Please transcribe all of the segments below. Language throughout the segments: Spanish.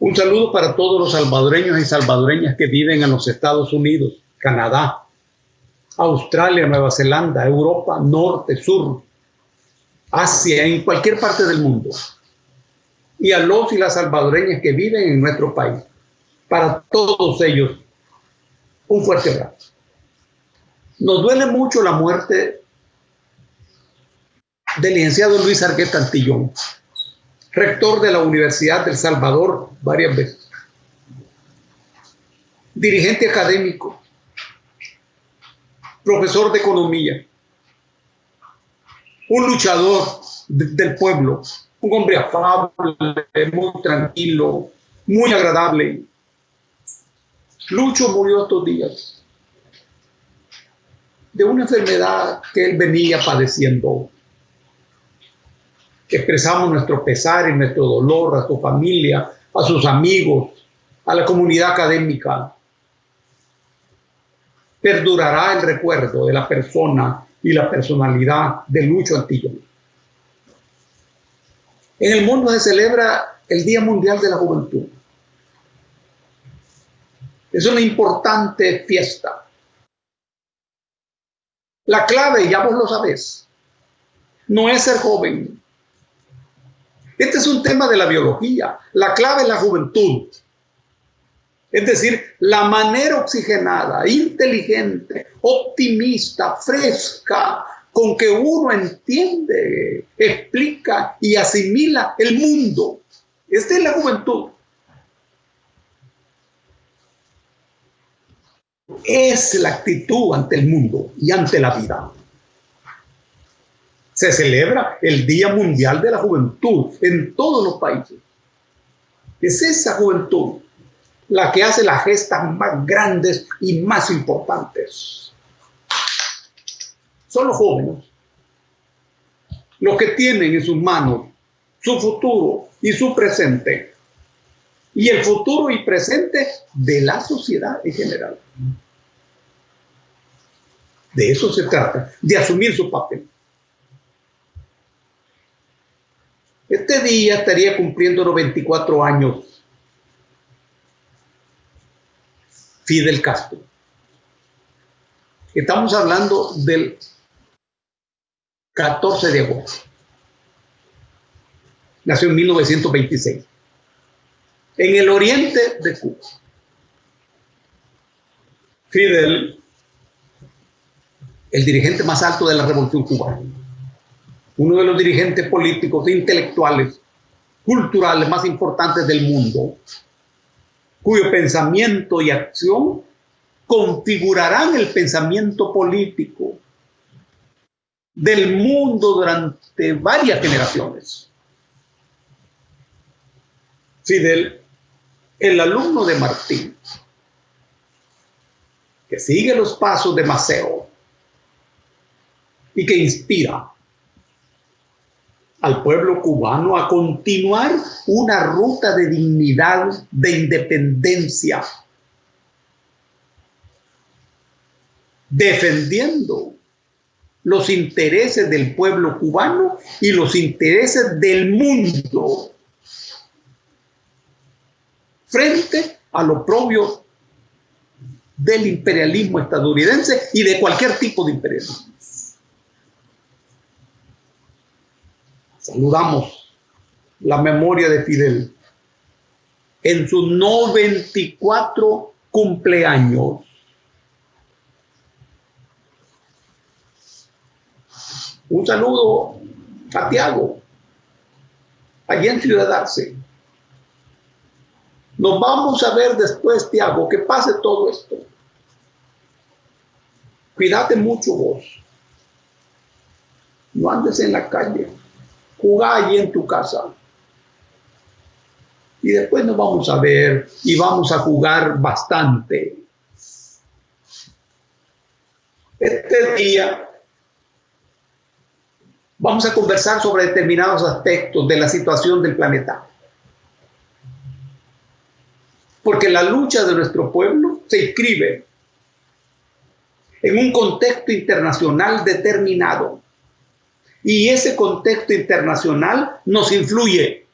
Un saludo para todos los salvadoreños y salvadoreñas que viven en los Estados Unidos, Canadá, Australia, Nueva Zelanda, Europa, Norte, Sur, Asia, en cualquier parte del mundo. Y a los y las salvadoreñas que viven en nuestro país. Para todos ellos, un fuerte abrazo. Nos duele mucho la muerte del licenciado Luis Argueta Antillón, rector de la Universidad del Salvador varias veces, dirigente académico, profesor de economía, un luchador del pueblo, un hombre afable, muy tranquilo, muy agradable. Lucho murió estos días de una enfermedad que él venía padeciendo. Expresamos nuestro pesar y nuestro dolor a su familia, a sus amigos, a la comunidad académica. Perdurará el recuerdo de la persona y la personalidad de Lucho Antillón. En el mundo se celebra el Día Mundial de la Juventud. Es una importante fiesta. La clave, ya vos lo sabés, no es ser joven. Este es un tema de la biología. La clave es la juventud. Es decir, la manera oxigenada, inteligente, optimista, fresca, con que uno entiende, explica y asimila el mundo. Esta es la juventud. Es la actitud ante el mundo y ante la vida. Se celebra el Día Mundial de la Juventud en todos los países. Es esa juventud la que hace las gestas más grandes y más importantes. Son los jóvenes los que tienen en sus manos su futuro y su presente, y el futuro y presente de la sociedad en general. De eso se trata, de asumir su papel. Este día estaría cumpliendo 94 años Fidel Castro. Estamos hablando del 14 de agosto. Nació en 1926. En el oriente de Cuba. Fidel, el dirigente más alto de la Revolución Cubana. Uno de los dirigentes políticos, intelectuales, culturales más importantes del mundo, cuyo pensamiento y acción configurarán el pensamiento político del mundo durante varias generaciones. Fidel, el alumno de Martín, que sigue los pasos de Maceo y que inspira al pueblo cubano a continuar una ruta de dignidad, de independencia, defendiendo los intereses del pueblo cubano y los intereses del mundo frente al oprobio del imperialismo estadounidense y de cualquier tipo de imperialismo. Saludamos la memoria de Fidel en sus 94 cumpleaños. Un saludo a Tiago, allí en Ciudad Arce. Nos vamos a ver después, Tiago, que pase todo esto. Cuídate mucho vos. No andes en la calle. Jugá allí en tu casa. Y después nos vamos a ver y vamos a jugar bastante. Este día vamos a conversar sobre determinados aspectos de la situación del planeta. Porque la lucha de nuestro pueblo se inscribe en un contexto internacional determinado. Y ese contexto internacional nos influye.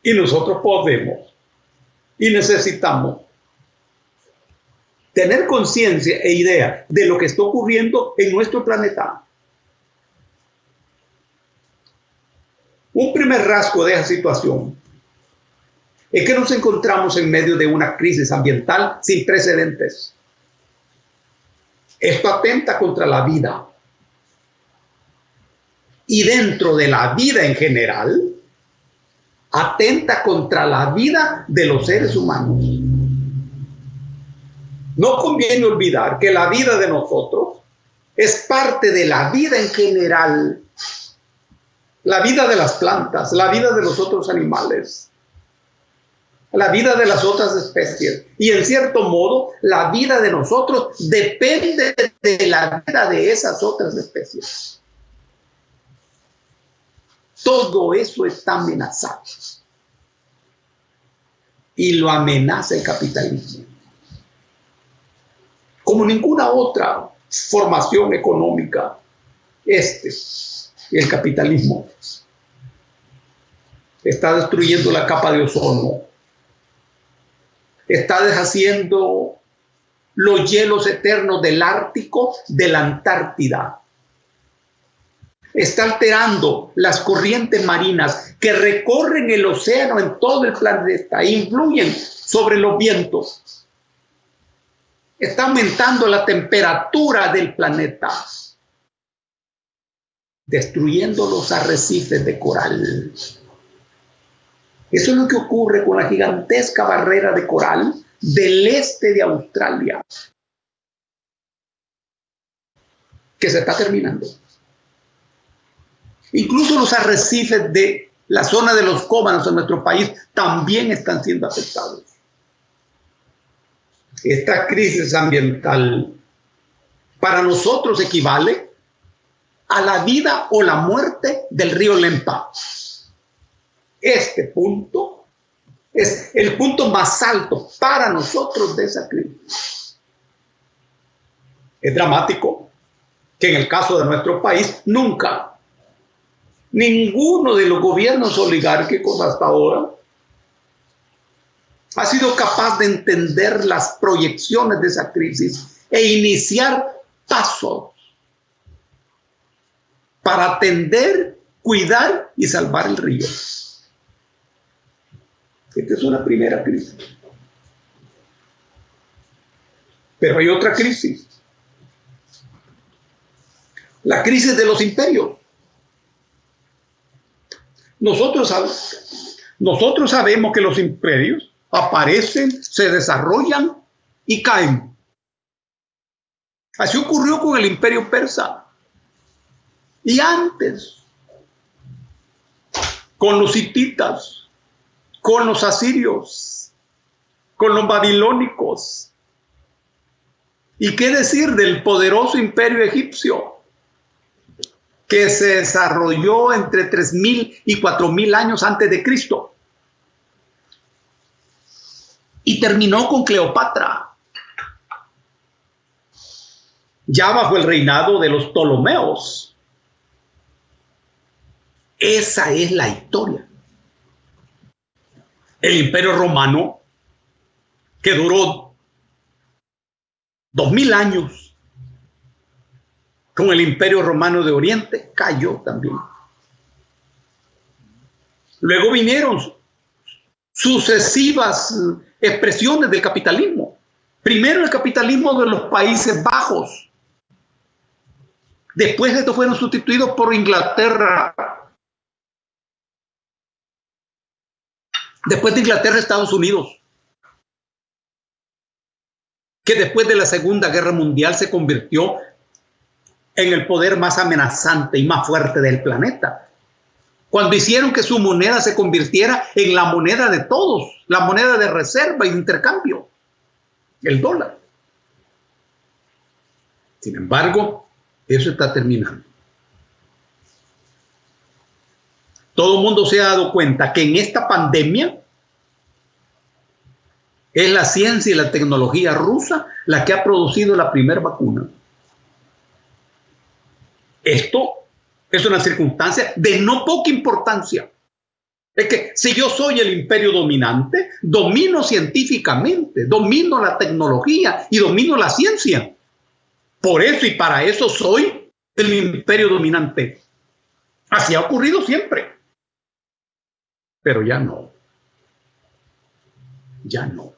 Y nosotros podemos y necesitamos tener conciencia e idea de lo que está ocurriendo en nuestro planeta. Un primer rasgo de esa situación es que nos encontramos en medio de una crisis ambiental sin precedentes. Esto atenta contra la vida. Y dentro de la vida en general, atenta contra la vida de los seres humanos. No conviene olvidar que la vida de nosotros es parte de la vida en general. La vida de las plantas, la vida de los otros animales, la vida de las otras especies. Y en cierto modo, la vida de nosotros depende de la vida de esas otras especies. Todo eso está amenazado. Y lo amenaza el capitalismo. Como ninguna otra formación económica, el capitalismo está destruyendo la capa de ozono, está deshaciendo los hielos eternos del Ártico, de la Antártida, está alterando las corrientes marinas que recorren el océano en todo el planeta e influyen sobre los vientos, está aumentando la temperatura del planeta, destruyendo los arrecifes de coral. Eso es lo que ocurre con la gigantesca barrera de coral del este de Australia, que se está terminando. Incluso los arrecifes de la zona de los Cóbanos en nuestro país también están siendo afectados. Esta crisis ambiental para nosotros equivale a la vida o la muerte del río Lempa. Este punto es el punto más alto para nosotros de esa crisis. Es dramático que en el caso de nuestro país nunca ninguno de los gobiernos oligárquicos hasta ahora ha sido capaz de entender las proyecciones de esa crisis e iniciar pasos para atender, cuidar y salvar el río. Esta es una primera crisis. Pero hay otra crisis. La crisis de los imperios. Nosotros sabemos que los imperios aparecen, se desarrollan y caen. Así ocurrió con el imperio persa. Y antes, con los hititas, con los asirios, con los babilónicos. ¿Y qué decir del poderoso imperio egipcio, que se desarrolló entre 3000 y 4000 años antes de Cristo? Y terminó con Cleopatra, ya bajo el reinado de los Ptolomeos. Esa es la historia. El imperio romano, que duró 2000 años, con el imperio romano de Oriente, cayó también. Luego vinieron sucesivas expresiones del capitalismo. Primero el capitalismo de los Países Bajos. Después estos fueron sustituidos por Inglaterra. Después de Inglaterra, Estados Unidos, que después de la Segunda Guerra Mundial se convirtió en el poder más amenazante y más fuerte del planeta. Cuando hicieron que su moneda se convirtiera en la moneda de todos, la moneda de reserva y de intercambio, el dólar. Sin embargo, eso está terminando. Todo el mundo se ha dado cuenta que en esta pandemia es la ciencia y la tecnología rusa la que ha producido la primera vacuna. Esto es una circunstancia de no poca importancia, Es que si yo soy el imperio dominante, domino científicamente, domino la tecnología y domino la ciencia. Por eso y para eso soy el imperio dominante. Así ha ocurrido siempre. Pero ya no. Ya no.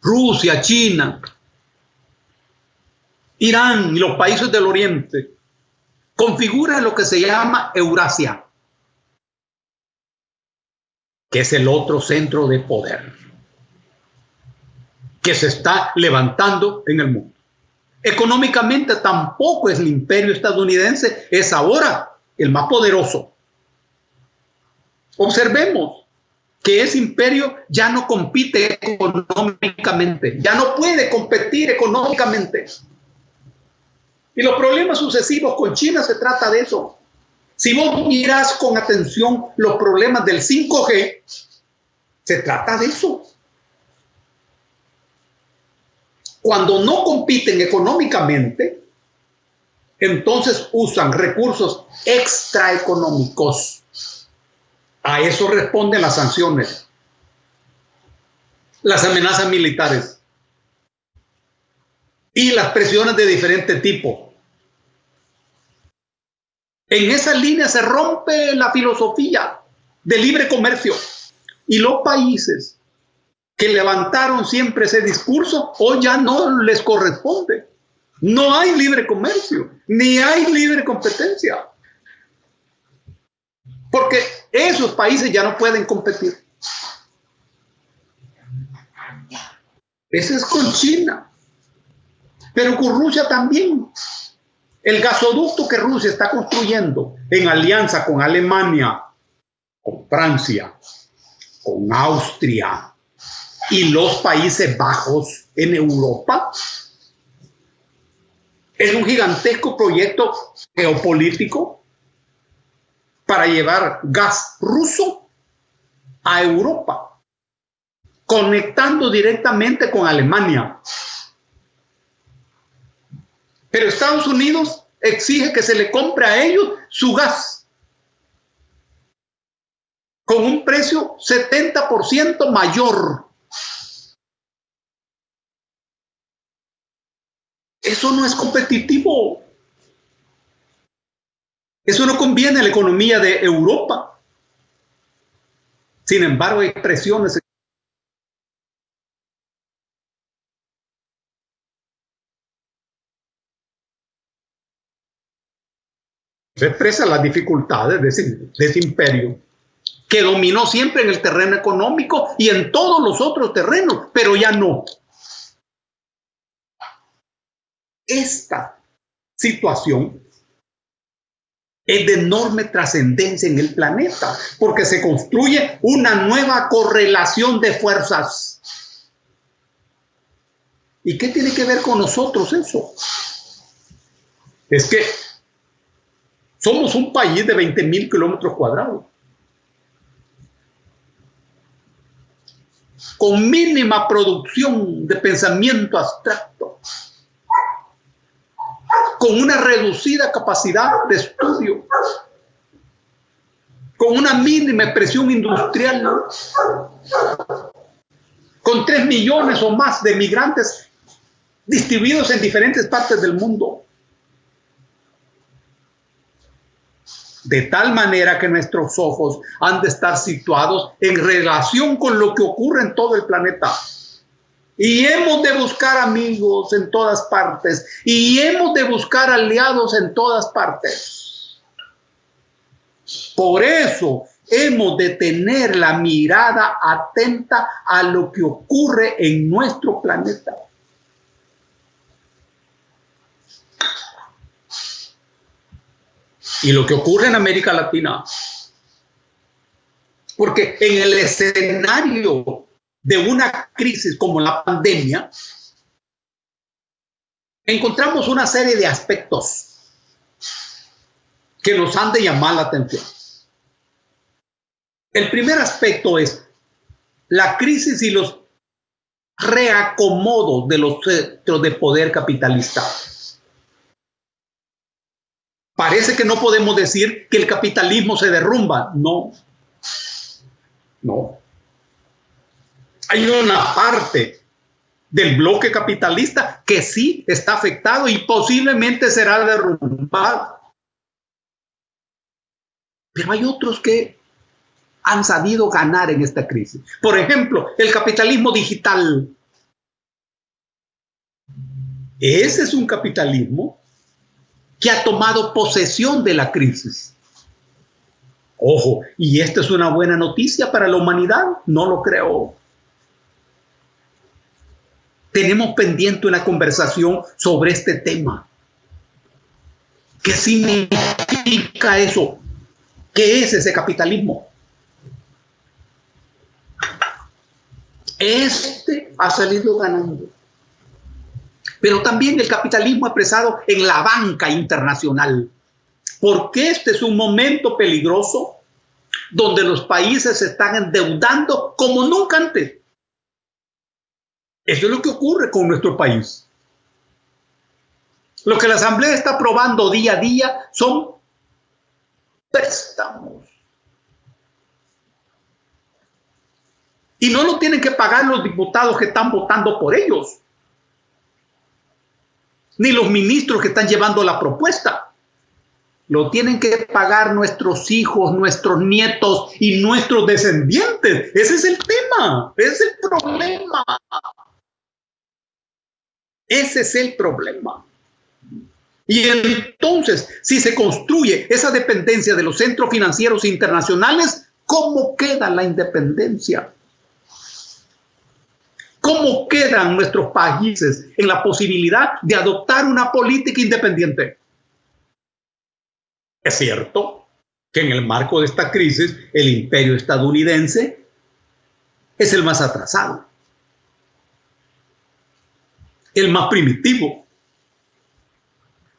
Rusia, China, Irán y los países del Oriente configuran lo que se llama Eurasia, que es el otro centro de poder que se está levantando en el mundo. Económicamente tampoco es el imperio estadounidense, es ahora el más poderoso. Observemos que ese imperio ya no compite económicamente, ya no puede competir económicamente. Y los problemas sucesivos con China se trata de eso. Si vos mirás con atención los problemas del 5G, se trata de eso. Cuando no compiten económicamente, entonces usan recursos extraeconómicos. A eso responden las sanciones, las amenazas militares y las presiones de diferente tipo. En esa línea se rompe la filosofía de libre comercio. Y los países que levantaron siempre ese discurso, hoy ya no les corresponde. No hay libre comercio, ni hay libre competencia. Porque esos países ya no pueden competir. Ese es con China. Pero con Rusia también. El gasoducto que Rusia está construyendo en alianza con Alemania, con Francia, con Austria y los Países Bajos en Europa, es un gigantesco proyecto geopolítico para llevar gas ruso a Europa, conectando directamente con Alemania. Pero Estados Unidos exige que se le compre a ellos su gas con un precio 70% mayor. Eso no es competitivo. Eso no conviene a la economía de Europa. Sin embargo, hay presiones. Se expresan las dificultades de ese imperio que dominó siempre en el terreno económico y en todos los otros terrenos, pero ya no. Esta situación es de enorme trascendencia en el planeta, porque se construye una nueva correlación de fuerzas. ¿Y qué tiene que ver con nosotros eso? Es que somos un país de 20.000 kilómetros cuadrados, con mínima producción de pensamiento abstracto, con una reducida capacidad de estudio, con una mínima expresión industrial, con 3 millones o más de migrantes distribuidos en diferentes partes del mundo. De tal manera que nuestros ojos han de estar situados en relación con lo que ocurre en todo el planeta. Y hemos de buscar amigos en todas partes. Y hemos de buscar aliados en todas partes. Por eso hemos de tener la mirada atenta a lo que ocurre en nuestro planeta. Y lo que ocurre en América Latina. Porque en el escenario de una crisis como la pandemia, encontramos una serie de aspectos que nos han de llamar la atención. El primer aspecto es la crisis y los reacomodos de los centros de poder capitalista. Parece que no podemos decir que el capitalismo se derrumba. No. No. Hay una parte del bloque capitalista que sí está afectado y posiblemente será derrumbado. Pero hay otros que han sabido ganar en esta crisis. Por ejemplo, el capitalismo digital. Ese es un capitalismo que ha tomado posesión de la crisis. Ojo, ¿y esta es una buena noticia para la humanidad? No lo creo. Tenemos pendiente una conversación sobre este tema. ¿Qué significa eso? ¿Qué es ese capitalismo? Este ha salido ganando. Pero también el capitalismo expresado en la banca internacional. Porque este es un momento peligroso donde los países se están endeudando como nunca antes. Eso es lo que ocurre con nuestro país. Lo que la Asamblea está aprobando día a día son préstamos. Y no lo tienen que pagar los diputados que están votando por ellos, ni los ministros que están llevando la propuesta. Lo tienen que pagar nuestros hijos, nuestros nietos y nuestros descendientes. Ese es el tema, ese es el problema. Ese es el problema. Y entonces, si se construye esa dependencia de los centros financieros internacionales, ¿cómo queda la independencia? ¿Cómo quedan nuestros países en la posibilidad de adoptar una política independiente? Es cierto que en el marco de esta crisis, el imperio estadounidense es el más atrasado, el más primitivo,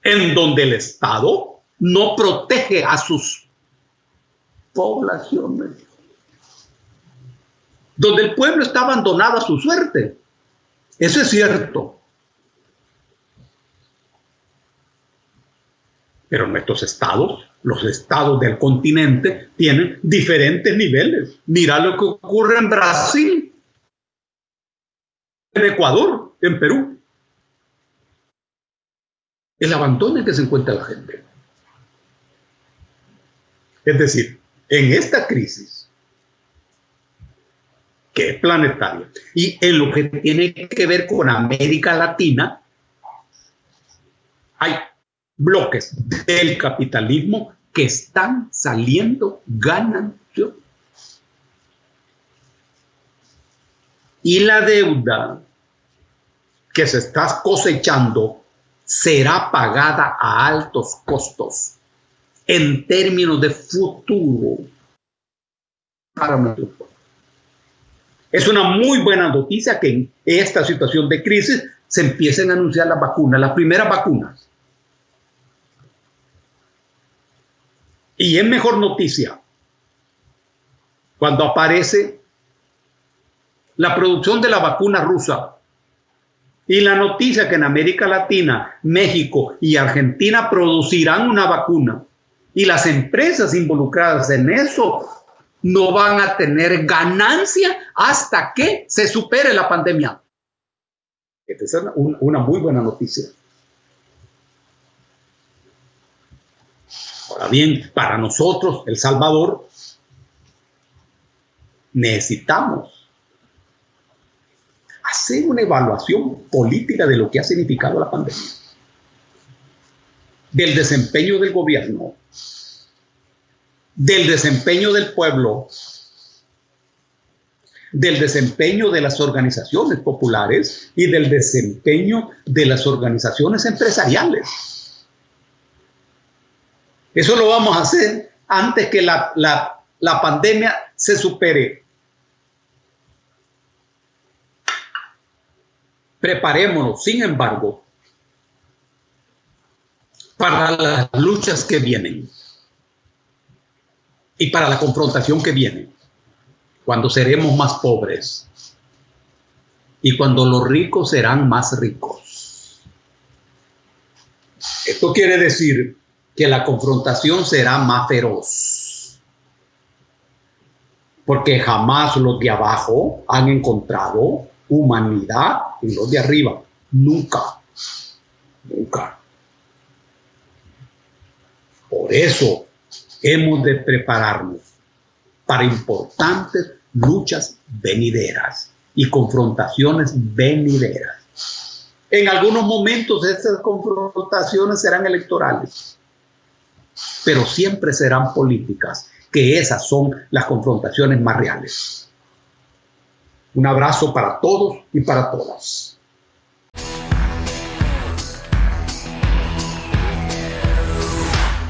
en donde el Estado no protege a sus poblaciones, donde el pueblo está abandonado a su suerte. Eso es cierto. Pero nuestros estados, los estados del continente, tienen diferentes niveles. Mira lo que ocurre en Brasil, en Ecuador, en Perú. El abandono en que se encuentra la gente. Es decir, en esta crisis, que es planetaria, y en lo que tiene que ver con América Latina, hay bloques del capitalismo que están saliendo ganando. Y la deuda que se está cosechando será pagada a altos costos en términos de futuro para nuestro pueblo. Es una muy buena noticia que en esta situación de crisis se empiecen a anunciar las vacunas, las primeras vacunas. Y es mejor noticia cuando aparece la producción de la vacuna rusa y la noticia que en América Latina, México y Argentina producirán una vacuna y las empresas involucradas en eso no van a tener ganancia hasta que se supere la pandemia. Esta es una muy buena noticia. Ahora bien, para nosotros, El Salvador, necesitamos hacer una evaluación política de lo que ha significado la pandemia, del desempeño del gobierno, del desempeño del pueblo, del desempeño de las organizaciones populares y del desempeño de las organizaciones empresariales. Eso lo vamos a hacer antes que la pandemia se supere. Preparémonos, sin embargo, para las luchas que vienen y para la confrontación que viene, cuando seremos más pobres y cuando los ricos serán más ricos. Esto quiere decir que la confrontación será más feroz, porque jamás los de abajo han encontrado humanidad en los de arriba. Nunca. Nunca. Por eso hemos de prepararnos para importantes luchas venideras y confrontaciones venideras. En algunos momentos estas confrontaciones serán electorales, pero siempre serán políticas, que esas son las confrontaciones más reales. Un abrazo para todos y para todas.